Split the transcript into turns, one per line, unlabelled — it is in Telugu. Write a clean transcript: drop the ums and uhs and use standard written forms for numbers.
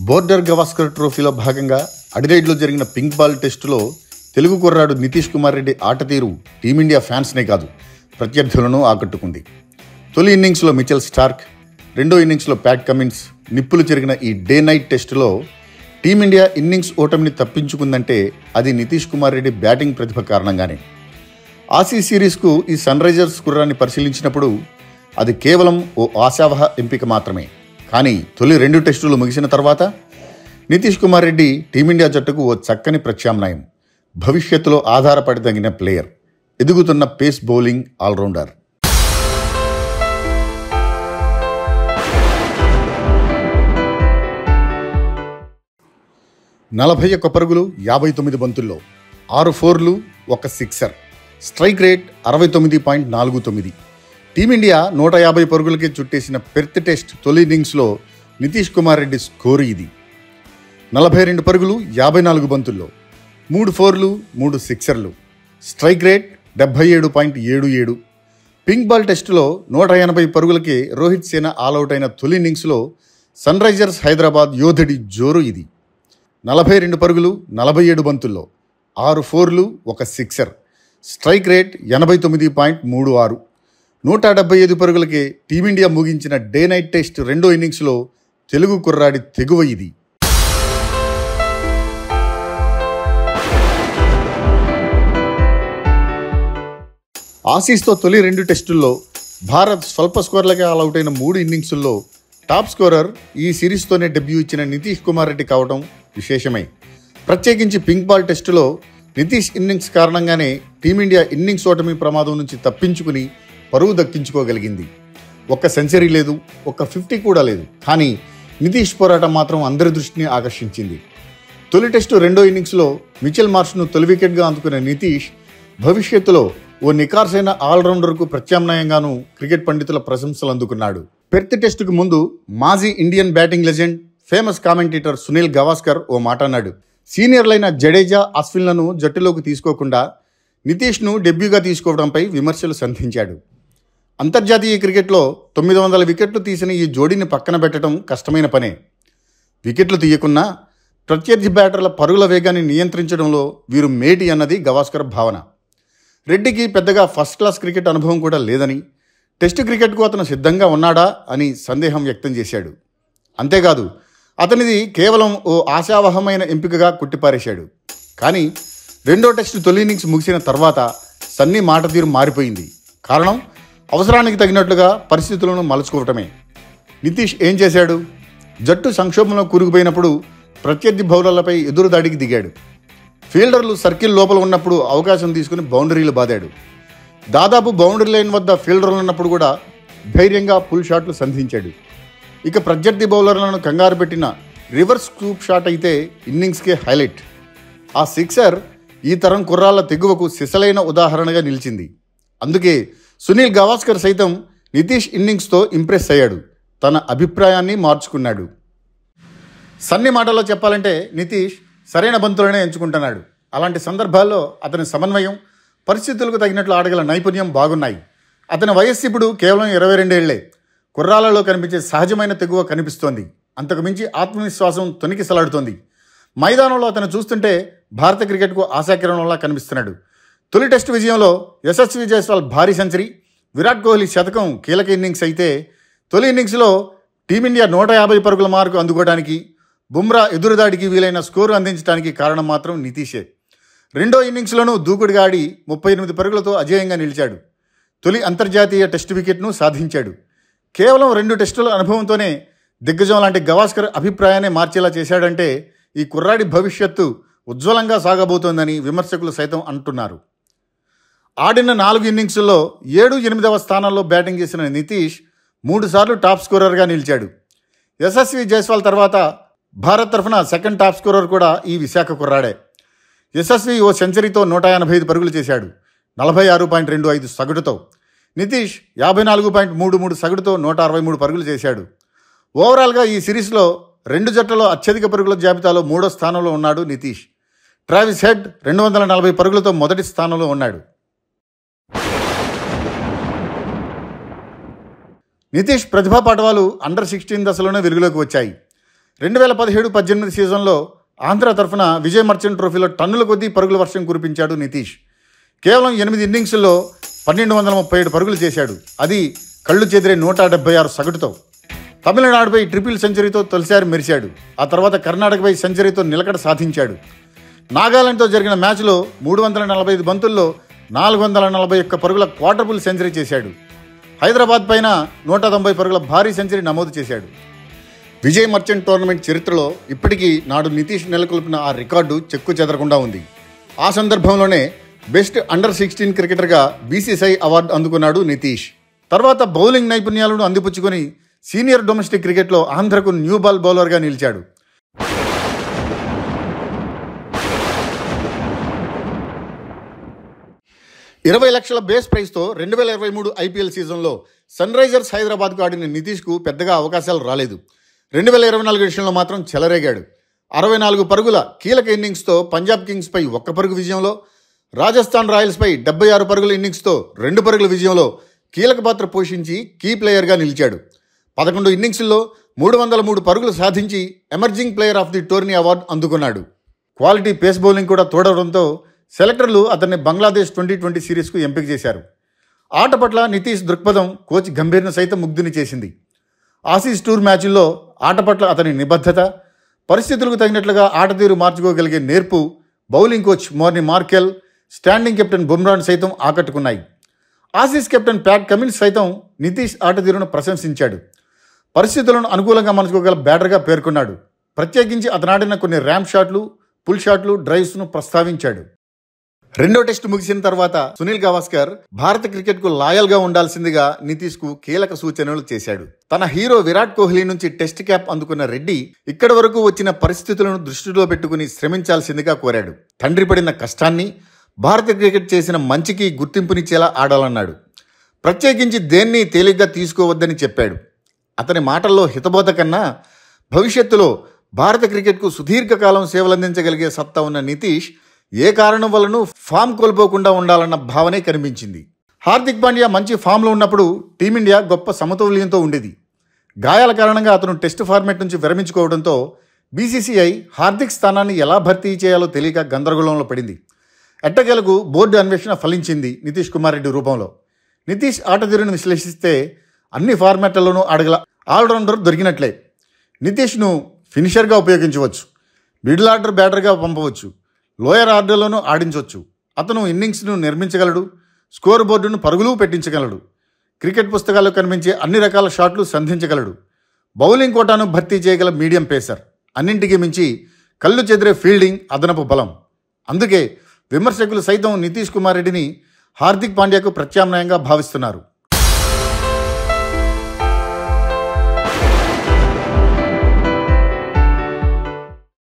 బోర్డర్ గవాస్కర్ ట్రోఫీలో భాగంగా అడిలైడ్లో జరిగిన పింక్ బాల్ టెస్టులో తెలుగు కుర్రాడు నితీష్ కుమార్ రెడ్డి ఆట తీరు టీమిండియా ఫ్యాన్స్నే కాదు ప్రత్యర్థులను ఆకట్టుకుంది. తొలి ఇన్నింగ్స్లో మిచెల్ స్టార్క్, రెండో ఇన్నింగ్స్లో ప్యాట్ కమిన్స్ నిప్పులు చెరిగిన ఈ డే నైట్ టెస్టులో టీమిండియా ఇన్నింగ్స్ ఓటమిని తప్పించుకుందంటే అది నితీష్ కుమార్ రెడ్డి బ్యాటింగ్ ప్రతిభ కారణంగానే. ఆసీ సిరీస్కు ఈ సన్ రైజర్స్ కుర్రాన్ని పరిశీలించినప్పుడు అది కేవలం ఓ ఆశావహ ఎంపిక మాత్రమే. కానీ తొలి 2 టెస్టులు ముగిసిన తర్వాత నితీష్ కుమార్ రెడ్డి టీమిండియా జట్టుకు ఓ చక్కని ప్రత్యామ్నాయం, భవిష్యత్తులో ఆధారపడదగిన ప్లేయర్, ఎదుగుతున్న పేస్ బౌలింగ్ ఆల్రౌండర్. నలభై 41 పరుగులు 59 బంతుల్లో 6 4లు 1 సిక్సర్, స్ట్రైక్ రేట్ 69.49. టీమిండియా 150 పరుగులకే చుట్టేసిన పెర్త్ టెస్ట్ తొలి ఇన్నింగ్స్లో నితీష్ కుమార్ రెడ్డి స్కోరు ఇది. 42 పరుగులు 54 బంతుల్లో 3 4లు 3 సిక్సర్లు, స్ట్రైక్ రేట్ 77.77. పింక్ బాల్ టెస్టులో 180 పరుగులకే రోహిత్ సేన ఆల్అవుట్ అయిన తొలి ఇన్నింగ్స్లో సన్ రైజర్స్ హైదరాబాద్ యోధుడి జోరు ఇది. 42 పరుగులు 47 బంతుల్లో 6 4లు 1 సిక్సర్, స్ట్రైక్ రేట్ 89.36. 175 పరుగులకే టీమిండియా ముగించిన డే నైట్ టెస్ట్ రెండో ఇన్నింగ్స్లో తెలుగు కుర్రాడి తెగువ ఇది. ఆసీస్తో తొలి 2 టెస్టుల్లో భారత్ స్వల్ప స్కోర్లకే ఆల్అవుట్ అయిన 3 ఇన్నింగ్సుల్లో టాప్ స్కోరర్ ఈ సిరీస్తోనే డెబ్యూ ఇచ్చిన నితీష్ కుమార్ రెడ్డి కావడం విశేషమే. ప్రత్యేకించి పింక్ బాల్ టెస్టులో నితీష్ ఇన్నింగ్స్ కారణంగానే టీమిండియా ఇన్నింగ్స్ ఓటమి ప్రమాదం నుంచి తప్పించుకుని పరువు దక్కించుకోగలిగింది. 1 సెంచరీ లేదు, 1 50 కూడా లేదు, కానీ నితీష్ పోరాటం మాత్రం అందరి దృష్టిని ఆకర్షించింది. తొలి టెస్టు రెండో ఇన్నింగ్స్లో మిచెల్ మార్ష్ను తొలి వికెట్గా అందుకున్న నితీష్ భవిష్యత్తులో ఓ నికార్సైన ఆల్రౌండర్కు ప్రత్యామ్నాయంగానూ క్రికెట్ పండితుల ప్రశంసలు అందుకున్నాడు. పెర్త్ టెస్టుకు ముందు మాజీ Indian batting legend, famous commentator Sunil Gavaskar ఓ మాట అన్నాడు. సీనియర్లైన జడేజా, అశ్విన్లను జట్టులోకి తీసుకోకుండా నితీష్ను డెబ్యూగా తీసుకోవడంపై విమర్శలు సంధించాడు. అంతర్జాతీయ క్రికెట్లో 900 వికెట్లు తీసిన ఈ జోడీని పక్కన పెట్టడం కష్టమైన పనే. వికెట్లు తీయకున్నా ప్రత్యర్థి బ్యాటర్ల పరుగుల వేగాన్ని నియంత్రించడంలో వీరు మేటి అన్నది గవాస్కర్ భావన. రెడ్డికి పెద్దగా ఫస్ట్ క్లాస్ క్రికెట్ అనుభవం కూడా లేదని, టెస్టు క్రికెట్కు అతను సిద్ధంగా ఉన్నాడా అని సందేహం వ్యక్తం చేశాడు. అంతేకాదు అతనిది కేవలం ఓ ఆశావహమైన ఎంపికగా కొట్టిపారేశాడు. కానీ రెండో టెస్టు తొలి ఇన్నింగ్స్ ముగిసిన తర్వాత సన్నీ మాట తీరు మారిపోయింది. కారణం అవసరానికి తగినట్లుగా పరిస్థితులను మలుచుకోవటమే. నితీష్ ఏం చేశాడు? జట్టు సంక్షోభంలో కూరుకుపోయినప్పుడు ప్రత్యర్థి బౌలర్లపై ఎదురు దాడికి దిగాడు. ఫీల్డర్లు సర్కిల్ లోపల ఉన్నప్పుడు అవకాశం తీసుకుని బౌండరీలు బాదాడు. దాదాపు బౌండరీ లైన్ వద్ద ఫీల్డర్లు ఉన్నప్పుడు కూడా ధైర్యంగా పుల్ షాట్లు సంధించాడు. ఇక ప్రత్యర్థి బౌలర్లను కంగారు పెట్టిన రివర్స్ స్కూప్ షాట్ అయితే ఇన్నింగ్స్కే హైలైట్. ఆ సిక్సర్ ఈ తరం కుర్రాళ్ల తెగువకు సిసలైన ఉదాహరణగా నిలిచింది. అందుకే సునీల్ గవాస్కర్ సైతం నితీష్ ఇన్నింగ్స్తో ఇంప్రెస్ అయ్యాడు, తన అభిప్రాయాన్ని మార్చుకున్నాడు. సన్ని మాటల్లో చెప్పాలంటే నితీష్ సరైన బంతులనే ఎంచుకుంటున్నాడు. అలాంటి సందర్భాల్లో అతని సమన్వయం, పరిస్థితులకు తగినట్లు ఆడగల నైపుణ్యం బాగున్నాయి. అతని వయస్సు ఇప్పుడు కేవలం 22 ఏళ్లే. కుర్రాళ్లలో కనిపించే సహజమైన తెగువ కనిపిస్తోంది. అంతకు మించి ఆత్మవిశ్వాసం తొణికిసలాడుతోంది. మైదానంలో అతను చూస్తుంటే భారత క్రికెట్కు ఆశాకిరణంలా కనిపిస్తున్నాడు. తొలి టెస్టు విజయంలో యశస్వి జైస్వాల్ భారీ సెంచరీ, విరాట్ కోహ్లీ శతకం కీలక ఇన్నింగ్స్ అయితే, తొలి ఇన్నింగ్స్లో టీమిండియా 150 పరుగుల మార్కు అందుకోవడానికి, బుమ్రా ఎదురుదాడికి వీలైన స్కోరు అందించడానికి కారణం మాత్రం నితీషే. రెండో ఇన్నింగ్స్లోనూ దూకుడుగా ఆడి 38 పరుగులతో అజేయంగా నిలిచాడు. తొలి అంతర్జాతీయ టెస్టు వికెట్ను సాధించాడు. కేవలం 2 టెస్టుల అనుభవంతోనే దిగ్గజం లాంటి గవాస్కర్ అభిప్రాయాన్ని మార్చేలా చేశాడంటే ఈ కుర్రాడి భవిష్యత్తు ఉజ్వలంగా సాగబోతోందని విమర్శకులు సైతం అంటున్నారు. ఆడిన 4 ఇన్నింగ్స్ల్లో 7, 8వ స్థానాల్లో బ్యాటింగ్ చేసిన నితీష్ 3 సార్లు టాప్ స్కోరర్గా నిలిచాడు. యశస్వి జైస్వాల్ తర్వాత భారత్ తరఫున సెకండ్ టాప్ స్కోరర్ కూడా ఈ విశాఖ కుర్రాడే. యశస్వి ఓ సెంచరీతో 185 పరుగులు చేశాడు, 46.25 సగటుతో. నితీష్ 54.33 సగటుతో 163 పరుగులు చేశాడు. ఓవరాల్గా ఈ సిరీస్లో 2 జట్లలో అత్యధిక పరుగుల జాబితాలో 3వ స్థానంలో ఉన్నాడు నితీష్. ట్రావిస్ హెడ్ 240 పరుగులతో మొదటి స్థానంలో ఉన్నాడు. నితీష్ ప్రతిభా పాటవాలు అండర్ 16 దశలోనే వెలుగులోకి వచ్చాయి. 2017-18 సీజన్లో ఆంధ్ర తరఫున విజయ్ మర్చెంట్ ట్రోఫీలో టన్నుల కొద్దీ పరుగుల వర్షం కురిపించాడు నితీష్. కేవలం 8 ఇన్నింగ్స్లో 1237 పరుగులు చేశాడు. అది కళ్ళు చెదిరే 176 సగటుతో. తమిళనాడుపై ట్రిపుల్ సెంచరీతో తొలిసారి మెరిశాడు. ఆ తర్వాత కర్ణాటకపై సెంచరీతో నిలకడ సాధించాడు. నాగాలాండ్తో జరిగిన మ్యాచ్లో 345 బంతుల్లో 441 పరుగుల క్వార్టర్ఫుల్ సెంచరీ చేశాడు. హైదరాబాద్ పైన 190 పరుగుల భారీ సెంచరీ నమోదు చేశాడు. విజయ్ మర్చెంట్ టోర్నమెంట్ చరిత్రలో ఇప్పటికీ నాడు నితీష్ నెలకొల్పిన ఆ రికార్డు చెక్కు చెదరకుండా ఉంది. ఆ సందర్భంలోనే బెస్ట్ అండర్-16 క్రికెటర్గా బీసీసీఐ అవార్డు అందుకున్నాడు నితీష్. తర్వాత బౌలింగ్ నైపుణ్యాలను అందిపుచ్చుకొని సీనియర్ డొమెస్టిక్ క్రికెట్లో ఆంధ్రకు న్యూ బాల్ బౌలర్గా నిలిచాడు. 20 లక్షల బేస్ ప్రైస్తో 2023 ఐపీఎల్ సీజన్లో సన్ రైజర్స్ హైదరాబాద్కు ఆడిన నితీష్కు పెద్దగా అవకాశాలు రాలేదు. 2024 ఎడిషన్లో మాత్రం చెలరేగాడు. 64 పరుగుల కీలక ఇన్నింగ్స్తో పంజాబ్ కింగ్స్పై 1 పరుగు విజయంలో, రాజస్థాన్ రాయల్స్పై 76 పరుగుల ఇన్నింగ్స్తో 2 పరుగుల విజయంలో కీలక పాత్ర పోషించి కీ ప్లేయర్గా నిలిచాడు. 11 ఇన్నింగ్స్ల్లో 303 పరుగులు సాధించి emerging player of the tourney award అందుకున్నాడు. క్వాలిటీ పేస్ బౌలింగ్ కూడా తోడవడంతో సెలెక్టర్లు అతన్ని బంగ్లాదేశ్ 2020 సిరీస్కు ఎంపిక చేశారు. ఆట పట్ల నితీష్ దృక్పథం కోచ్ గంభీర్ను సైతం ముగ్ధుని చేసింది. ఆసీస్ టూర్ మ్యాచ్ల్లో ఆట పట్ల అతని నిబద్ధత, పరిస్థితులకు తగినట్లుగా ఆట తీరు మార్చుకోగలిగే నేర్పు bowling coach Morne Morkel, standing captain బుమ్రాను సైతం ఆకట్టుకున్నాయి. ఆసీస్ కెప్టెన్ ప్యాట్ కమిన్స్ సైతం నితీష్ ఆట తీరును ప్రశంసించాడు. పరిస్థితులను అనుకూలంగా మలుచుకోగల బ్యాటర్గా పేర్కొన్నాడు. ప్రత్యేకించి అతనాడిన కొన్ని ర్యాంప్ షాట్లు, పుల్ షాట్లు, డ్రైవ్స్ను ప్రస్తావించాడు. రెండో టెస్టు ముగిసిన తర్వాత సునీల్ గవాస్కర్ భారత క్రికెట్కు లాయల్గా ఉండాల్సిందిగా నితీష్కు కీలక సూచనలు చేశాడు. తన హీరో విరాట్ కోహ్లీ నుంచి టెస్ట్ క్యాప్ అందుకున్న రెడ్డి ఇక్కడి వరకు వచ్చిన పరిస్థితులను దృష్టిలో పెట్టుకుని శ్రమించాల్సిందిగా కోరాడు. తండ్రి పడిన కష్టాన్ని, భారత క్రికెట్ చేసిన మంచికి గుర్తింపునిచ్చేలా ఆడాలన్నాడు. ప్రత్యేకించి దేన్ని తేలిగ్గా తీసుకోవద్దని చెప్పాడు. అతని మాటల్లో హితబోధ కన్నా భవిష్యత్తులో భారత క్రికెట్కు సుదీర్ఘకాలం సేవలందించగలిగే సత్తా ఉన్న నితీష్ ఏ కారణం వలనూ ఫామ్ కోల్పోకుండా ఉండాలన్న భావనే కనిపించింది. హార్దిక్ పాండ్యా మంచి ఫామ్లో ఉన్నప్పుడు టీమిండియా గొప్ప సమతౌల్యంతో ఉండేది. గాయాల కారణంగా అతను టెస్ట్ ఫార్మాట్ నుంచి విరమించుకోవడంతో బీసీసీఐ హార్దిక్ స్థానాన్ని ఎలా భర్తీ చేయాలో తెలియక గందరగోళంలో పడింది. ఎట్టకేలకు బోర్డు అన్వేషణ ఫలించింది నితీష్ కుమార్ రెడ్డి రూపంలో. నితీష్ ఆట తీరును విశ్లేషిస్తే అన్ని ఫార్మాట్లలోనూ ఆడగల ఆల్రౌండర్ దొరికినట్లే. నితీష్ను ఫినిషర్గా ఉపయోగించవచ్చు, మిడిల్ ఆర్డర్ బ్యాటర్గా పంపవచ్చు, లోయర్ ఆర్డర్లోనూ ఆడించవచ్చు. అతను ఇన్నింగ్స్ను నిర్మించగలడు, స్కోర్ బోర్డును పరుగులు పెట్టించగలడు, క్రికెట్ పుస్తకాల్లో కనిపించే అన్ని రకాల షాట్లు సంధించగలడు, బౌలింగ్ కోటాను భర్తీ చేయగల మీడియం పేసర్, అన్నింటికీ మించి కళ్ళు చెదిరే ఫీల్డింగ్, అదనపు బలం. అందుకే విమర్శకులు సైతం నితీష్ కుమార్ రెడ్డిని హార్దిక్ పాండ్యాకు ప్రత్యామ్నాయంగా భావిస్తున్నారు.